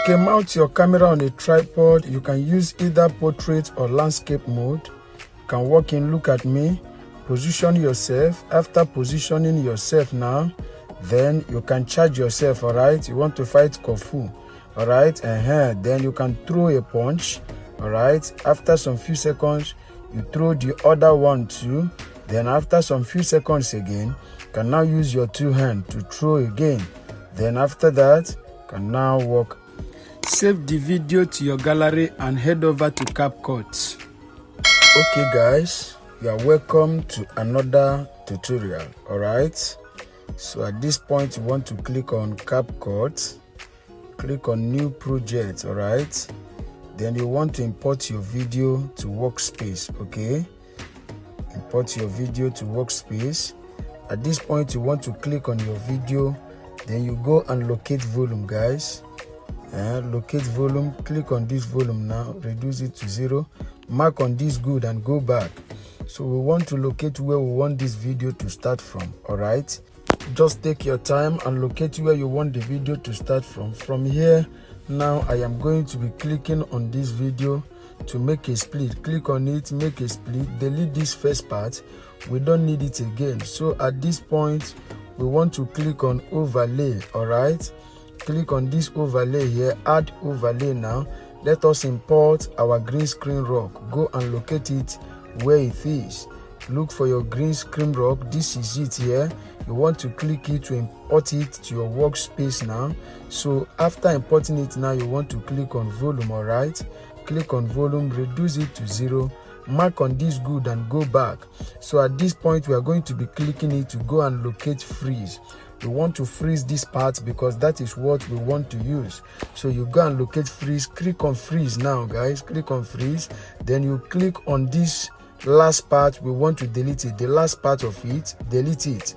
Okay, mount your camera on a tripod. You can use either portrait or landscape mode. You can walk in, look at me, position yourself. After positioning yourself now, then you can charge yourself, all right? You want to fight Kofu, all right? Then you can throw a punch, all right? After some few seconds, you throw the other one too. Then after some few seconds again, you can now use your two hands to throw again. Then after that, you can now walk. Save the video to your gallery and head over to CapCut. Okay guys, you are welcome to another tutorial, alright? So at this point you want to click on CapCut, click on new project, alright? Then you want to import your video to workspace, okay? Import your video to workspace. At this point you want to click on your video, then you go and locate volume, guys. Locate volume, click on this volume now, reduce it to 0, mark on this good and go back. So we want to locate where we want this video to start from, all right? Just take your time and locate where you want the video to start from. From here, now I am going to be clicking on this video to make a split. Click on it, make a split, delete this first part. We don't need it again. So at this point, we want to click on overlay, all right? Click on this overlay here, add overlay now. Let us import our green screen rock. Go and locate it where it is. Look for your green screen rock. This is it here. You want to click it to import it to your workspace now. So after importing it now, you want to click on volume, all right? Click on volume, reduce it to 0, mark on this good and go back. So at this point, we are going to be clicking it to go and locate freeze. We want to freeze this part because that is what we want to use. So you go and locate freeze, click on freeze now, guys. Click on freeze, then you click on this last part. We want to delete it, the last part of it, delete it.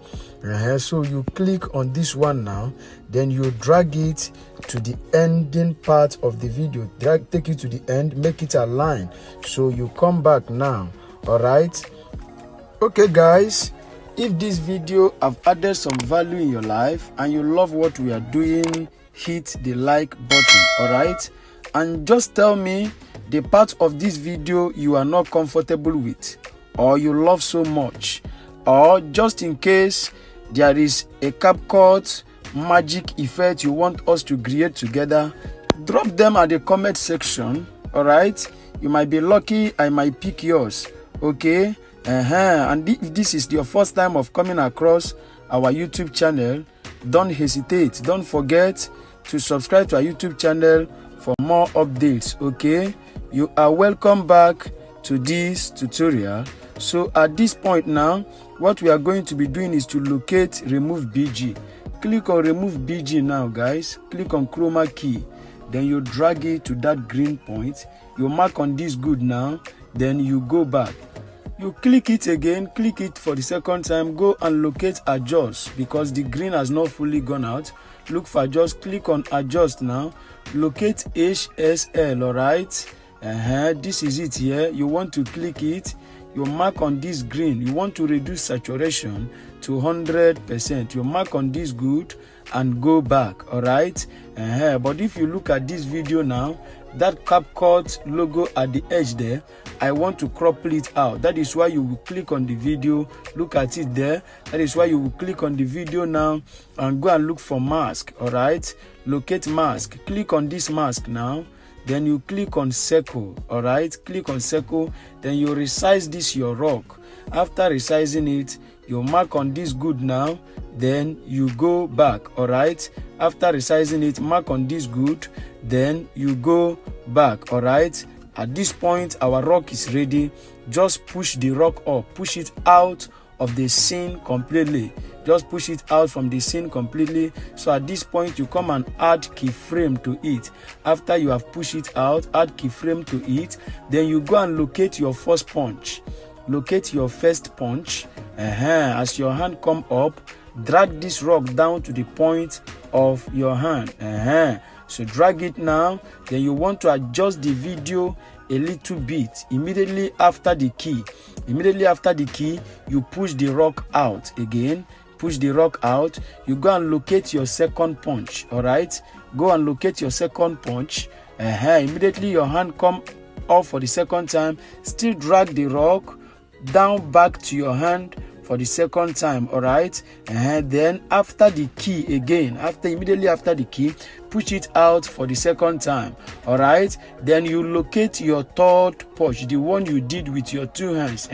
So you click on this one now, then you drag it to the ending part of the video. Take it to the end, make it align. So you come back now, all right? Okay guys, if this video have added some value in your life and you love what we are doing, hit the like button, all right? And just tell me the part of this video you are not comfortable with, or you love so much, or just in case there is a CapCut magic effect you want us to create together, drop them at the comment section, all right? You might be lucky, I might pick yours, okay? And if this is your first time of coming across our YouTube channel, don't hesitate, don't forget to subscribe to our YouTube channel for more updates, okay? You are welcome back to this tutorial. So at this point now, what we are going to be doing is to locate remove BG. Click on remove BG now, guys. Click on chroma key, then you drag it to that green point. You mark on this good now, then you go back. You click it again, click it for the second time, go and locate adjust because the green has not fully gone out. Look for adjust, click on adjust now, locate HSL, all right? This is it here. You want to click it, you mark on this green, you want to reduce saturation to 100%. You mark on this good and go back, all right? But if you look at this video now, that CapCut logo at the edge there, I want to crop it out. That is why you will click on the video, look at it there. That is why you will click on the video now and go and look for mask, all right? Locate mask, click on this mask now, then you click on circle, all right? Click on circle, then you resize this your rock. After resizing it, you mark on this good now, then you go back, all right? After resizing it, mark on this good, then you go back, all right? At this point, our rock is ready. Just push the rock up, push it out of the scene completely. Just push it out from the scene completely. So at this point, you come and add keyframe to it. After you have pushed it out, add keyframe to it. Then you go and locate your first punch. Locate your first punch. As your hand come up, drag this rock down to the point of your hand. So drag it now. Then you want to adjust the video a little bit immediately after the key. Immediately after the key, you push the rock out again. push the rock out, you go and locate your second punch. All right, go and locate your second punch. Immediately your hand come off for the second time, still drag the rock down back to your hand for the second time. All right, then after the key again, immediately after the key, push it out for the second time. All right, then you locate your third punch, the one you did with your two hands.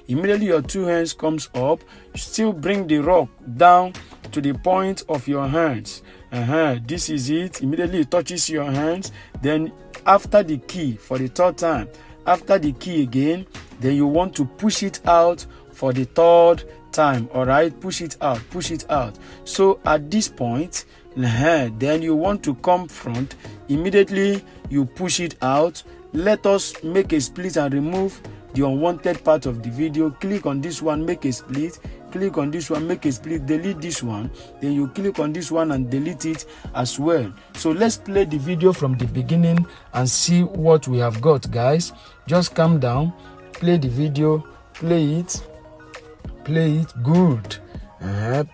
Immediately your two hands comes up, still bring the rock down to the point of your hands. This is it. Immediately it touches your hands. Then after the key for the third time, after the key again, then you want to push it out for the third time. All right, push it out. So at this point, then you want to come front. Immediately you push it out. Let us make a split and remove the unwanted part of the video. Click on this one, make a split. Click on this one, make a split, delete this one. Then you click on this one and delete it as well. So let's play the video from the beginning and see what we have got, guys. Just calm down, play the video, play it, good.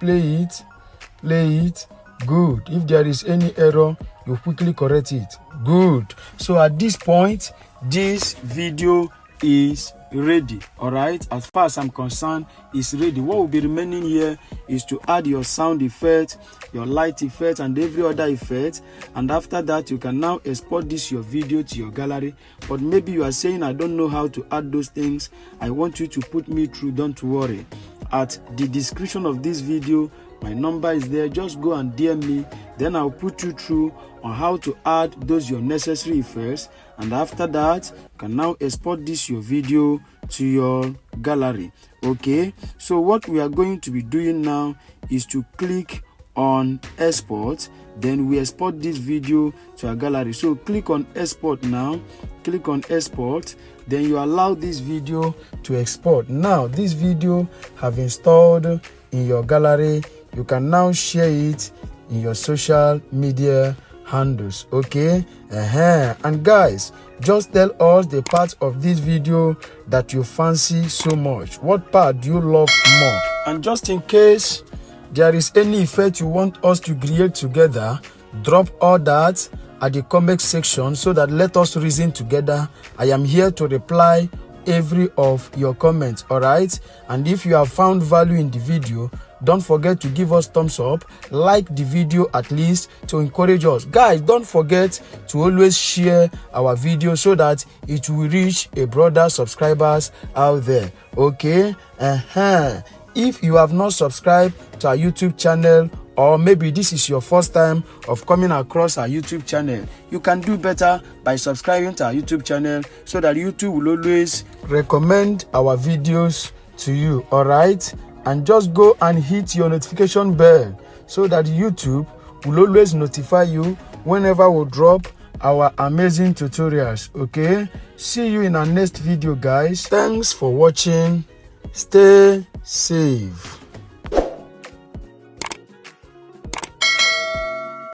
Play it, good. If there is any error, you quickly correct it. Good. So at this point, this video is ready. All right, as far as I'm concerned, it's ready. What will be remaining here is to add your sound effect, your light effect, and every other effect. And after that, you can now export your video to your gallery. But maybe you are saying, I don't know how to add those things. I want you to put me through. Don't worry. At the description of this video, my number is there. Just go and DM me, then I'll put you through on how to add those your necessary effects. And after that, you can now export your video to your gallery. Okay, so what we are going to be doing now is to click on export. Then we export this video to our gallery. So click on export now. Click on export. Then you allow this video to export. Now this video have installed in your gallery. You can now share it in your social media handles. Okay, and guys, just tell us the part of this video that you fancy so much. What part do you love more? And just in case there is any effect you want us to create together, drop all that at the comment section so that let us reason together. I am here to reply every of your comments. All right, and if you have found value in the video, don't forget to give us thumbs up, like the video at least to encourage us. Guys, don't forget to always share our video so that it will reach a broader subscribers out there. Okay, if you have not subscribed to our YouTube channel, or maybe this is your first time of coming across our YouTube channel, you can do better by subscribing to our YouTube channel so that YouTube will always recommend our videos to you. All right, and just go and hit your notification bell so that YouTube will always notify you whenever we drop our amazing tutorials. Okay, see you in our next video, guys. Thanks for watching. Stay safe.